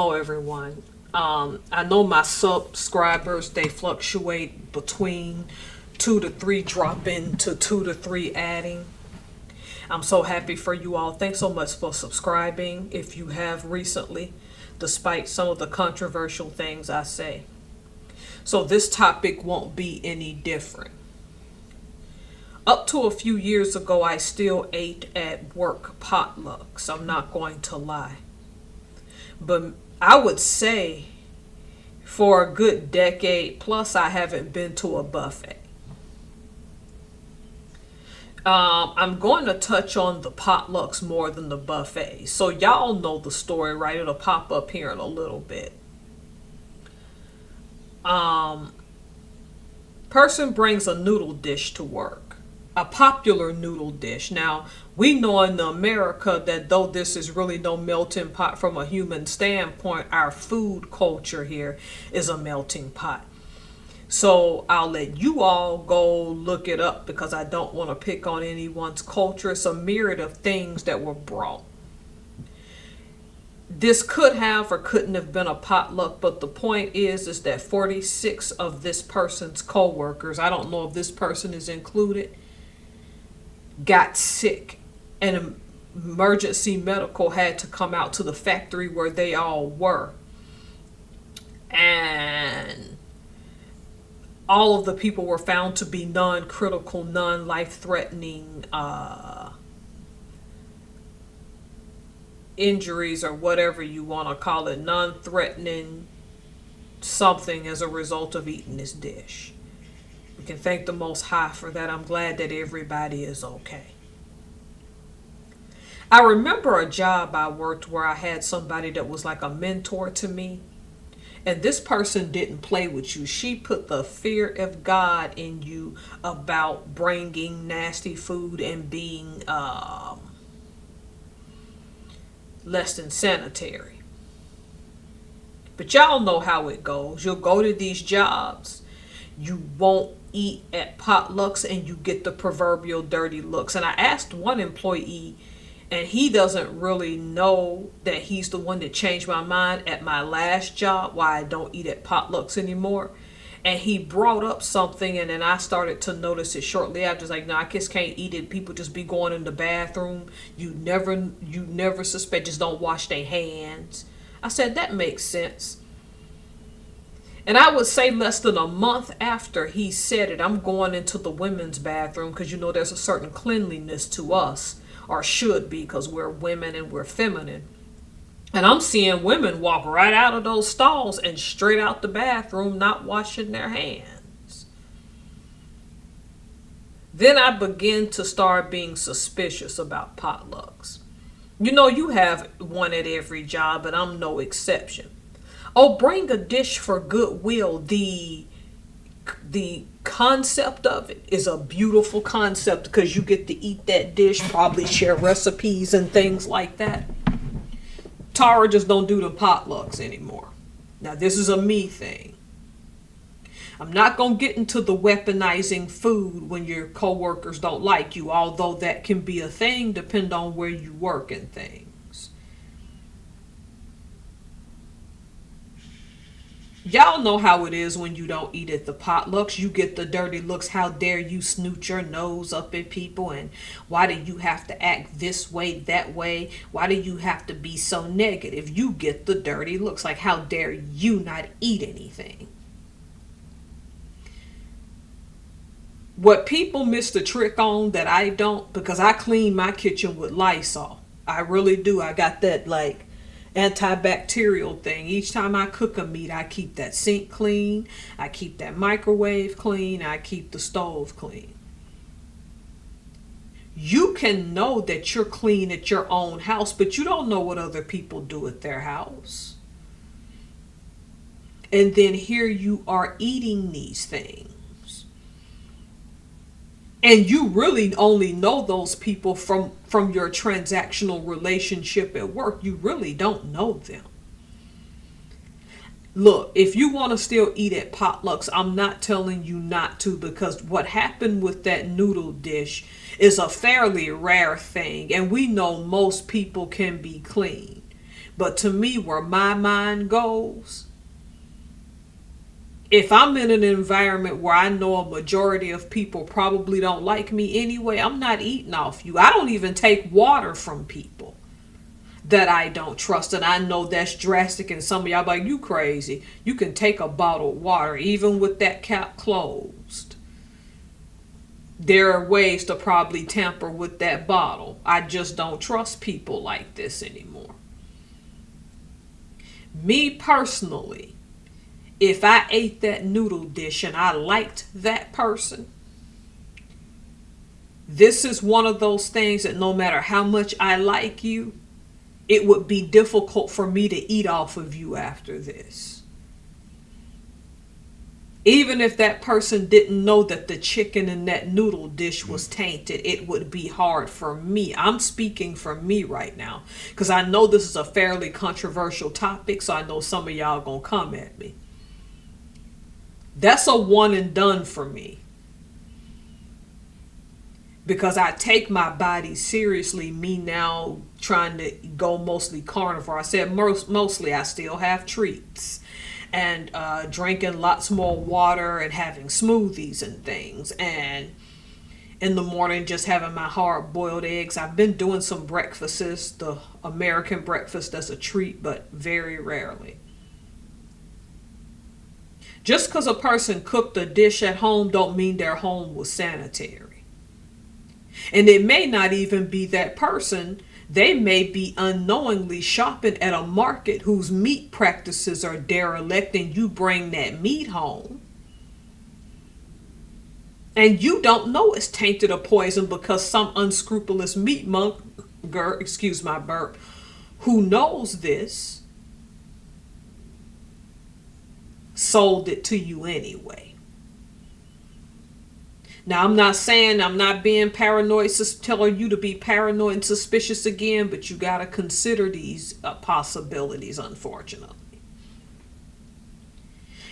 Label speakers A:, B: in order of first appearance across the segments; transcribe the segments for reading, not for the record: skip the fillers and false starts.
A: Hello, everyone. I know my subscribers, they fluctuate between 2 to 3 dropping to 2 to 3 adding. I'm so happy for you all. Thanks so much for subscribing if you have recently, despite some of the controversial things I say. So this topic won't be any different. Up to a few years ago, I still ate at work potlucks. I'm not going to lie. But I would say for a good decade plus, I haven't been to a buffet. I'm going to touch on the potlucks more than the buffets. So y'all know the story, right? It'll pop up here in a little bit. Person brings a noodle dish to work. A popular noodle dish. Now, we know in America that though this is really no melting pot from a human standpoint, our food culture here is a melting pot. So I'll let you all go look it up because I don't want to pick on anyone's culture. It's a myriad of things that were brought. This could have or couldn't have been a potluck, but the point is that 46 of this person's co-workers, I don't know if this person is included, got sick, and emergency medical had to come out to the factory where they all were. And all of the people were found to be non-critical, non-life-threatening injuries, or whatever you want to call it, non-threatening something as a result of eating this dish. We can thank the Most High for that. I'm glad that everybody is okay. I remember a job I worked where I had somebody that was like a mentor to me. And this person didn't play with you. She put the fear of God in you about bringing nasty food and being less than sanitary. But y'all know how it goes. You'll go to these jobs. You won't eat at potlucks and you get the proverbial dirty looks. And I asked one employee, and he doesn't really know that he's the one that changed my mind at my last job why I don't eat at potlucks anymore. And he brought up something, and then I started to notice it shortly after. It's like, no, I just can't eat it. People just be going in the bathroom. You never suspect, just don't wash their hands. I said, that makes sense. And I would say less than a month after he said it, I'm going into the women's bathroom because there's a certain cleanliness to us, or should be, because we're women and we're feminine. And I'm seeing women walk right out of those stalls and straight out the bathroom, not washing their hands. Then I begin to start being suspicious about potlucks. You have one at every job, and I'm no exception. Oh, bring a dish for goodwill. The concept of it is a beautiful concept because you get to eat that dish, probably share recipes and things like that. Tara just don't do the potlucks anymore. Now, this is a me thing. I'm not going to get into the weaponizing food when your coworkers don't like you, although that can be a thing depending on where you work and things. Y'all know how it is when you don't eat at the potlucks. You get the dirty looks. How dare you snoot your nose up at people? And why do you have to act this way, that way? Why do you have to be so negative? You get the dirty looks. Like, how dare you not eat anything? What people miss the trick on that I don't, because I clean my kitchen with Lysol. I really do. I got that antibacterial thing. Each time I cook a meat, I keep that sink clean, I keep that microwave clean, I keep the stove clean. You can know that you're clean at your own house, but you don't know what other people do at their house. And then here you are eating these things. And you really only know those people from your transactional relationship at work. You really don't know them. Look, if you want to still eat at potlucks, I'm not telling you not to, because what happened with that noodle dish is a fairly rare thing. And we know most people can be clean. But to me, where my mind goes, if I'm in an environment where I know a majority of people probably don't like me anyway, I'm not eating off you. I don't even take water from people that I don't trust. And I know that's drastic, and some of y'all like, you crazy. You can take a bottled water even with that cap closed. There are ways to probably tamper with that bottle. I just don't trust people like this anymore. Me personally, if I ate that noodle dish and I liked that person, this is one of those things that no matter how much I like you, it would be difficult for me to eat off of you after this. Even if that person didn't know that the chicken in that noodle dish was tainted, it would be hard for me. I'm speaking for me right now, because I know this is a fairly controversial topic, so I know some of y'all gonna come at me. That's a one and done for me. Because I take my body seriously, me now trying to go mostly carnivore. I said mostly, I still have treats. And drinking lots more water and having smoothies and things. And in the morning, just having my hard-boiled eggs. I've been doing some breakfasts, the American breakfast as a treat, but very rarely. Just because a person cooked a dish at home don't mean their home was sanitary. And it may not even be that person. They may be unknowingly shopping at a market whose meat practices are derelict, and you bring that meat home. And you don't know it's tainted or poisoned because some unscrupulous meat monger, excuse my burp, who knows this, sold it to you anyway. Now, I'm not saying I'm not being paranoid, telling you to be paranoid and suspicious again, but you got to consider these possibilities, unfortunately.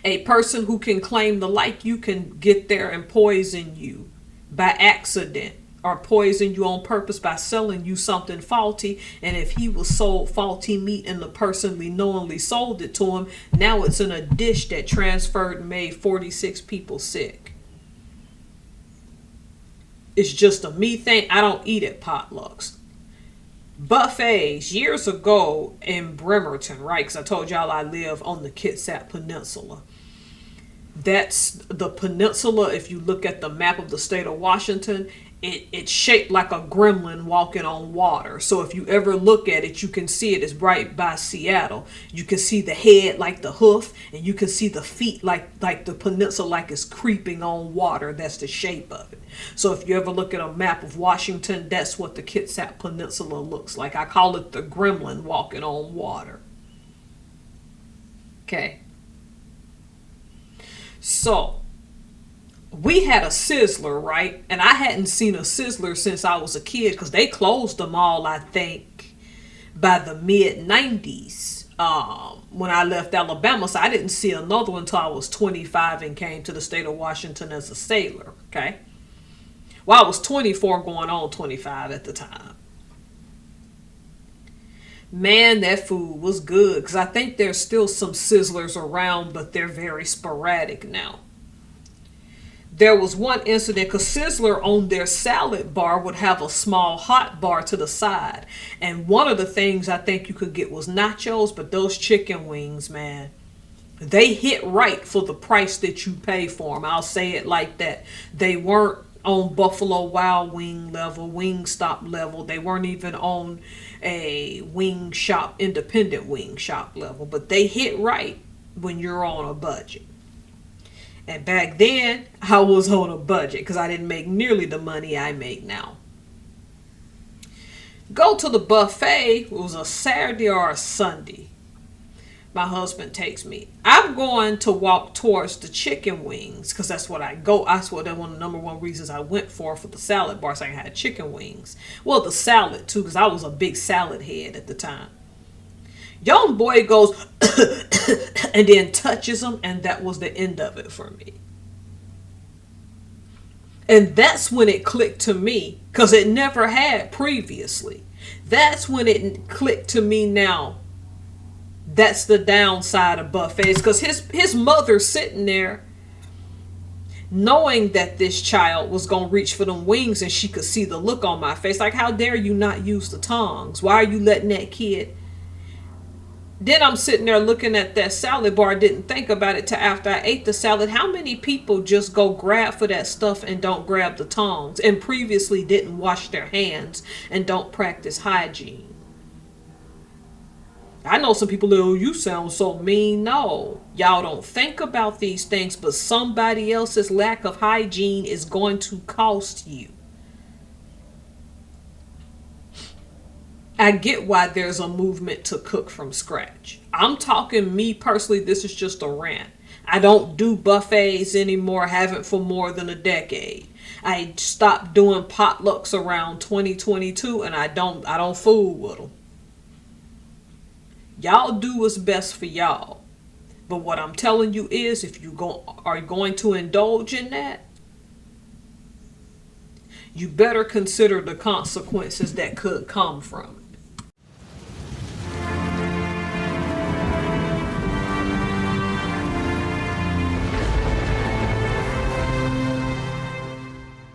A: A person who can claim to like you can get there and poison you by accident, or poison you on purpose by selling you something faulty. And if he was sold faulty meat and the person knowingly sold it to him, now it's in a dish that transferred and made 46 people sick. It's just a me thing. I don't eat at potlucks. Buffets, years ago in Bremerton, right? Because I told y'all I live on the Kitsap Peninsula. That's the peninsula. If you look at the map of the state of Washington, it's shaped like a gremlin walking on water. So if you ever look at it, you can see it is right by Seattle. You can see the head like the hoof, and you can see the feet like the peninsula like it's creeping on water. That's the shape of it. So if you ever look at a map of Washington, that's what the Kitsap Peninsula looks like. I call it the gremlin walking on water. Okay. So we had a Sizzler, right? And I hadn't seen a Sizzler since I was a kid, because they closed them all, I think, by the mid-90s when I left Alabama. So I didn't see another one until I was 25 and came to the state of Washington as a sailor, okay? Well, I was 24 going on 25 at the time. Man, that food was good, because I think there's still some Sizzlers around, but they're very sporadic now. There was one incident, because Sizzler on their salad bar would have a small hot bar to the side. And one of the things I think you could get was nachos, but those chicken wings, man, they hit right for the price that you pay for them. I'll say it like that. They weren't on Buffalo Wild Wing level, Wingstop level. They weren't even on a wing shop, independent wing shop level. But they hit right when you're on a budget. And back then, I was on a budget because I didn't make nearly the money I make now. Go to the buffet. It was a Saturday or a Sunday. My husband takes me. I'm going to walk towards the chicken wings because that's what I go. I swear that's one of the number one reasons I went for the salad bar, so I had chicken wings. Well, the salad too, because I was a big salad head at the time. Young boy goes and then touches them, and that was the end of it for me. And that's when it clicked to me, because it never had previously. That's when it clicked to me now. That's the downside of buffets, because his mother sitting there knowing that this child was going to reach for them wings, and she could see the look on my face like, how dare you not use the tongs? Why are you letting that kid? Then I'm sitting there looking at that salad bar, didn't think about it till after I ate the salad. How many people just go grab for that stuff and don't grab the tongs, and previously didn't wash their hands and don't practice hygiene? I know some people, oh, you sound so mean. No, y'all don't think about these things, but somebody else's lack of hygiene is going to cost you. I get why there's a movement to cook from scratch. I'm talking me personally, this is just a rant. I don't do buffets anymore, haven't for more than a decade. I stopped doing potlucks around 2022, and I don't fool with them. Y'all do what's best for y'all. But what I'm telling you is, if you are going to indulge in that, you better consider the consequences that could come from it.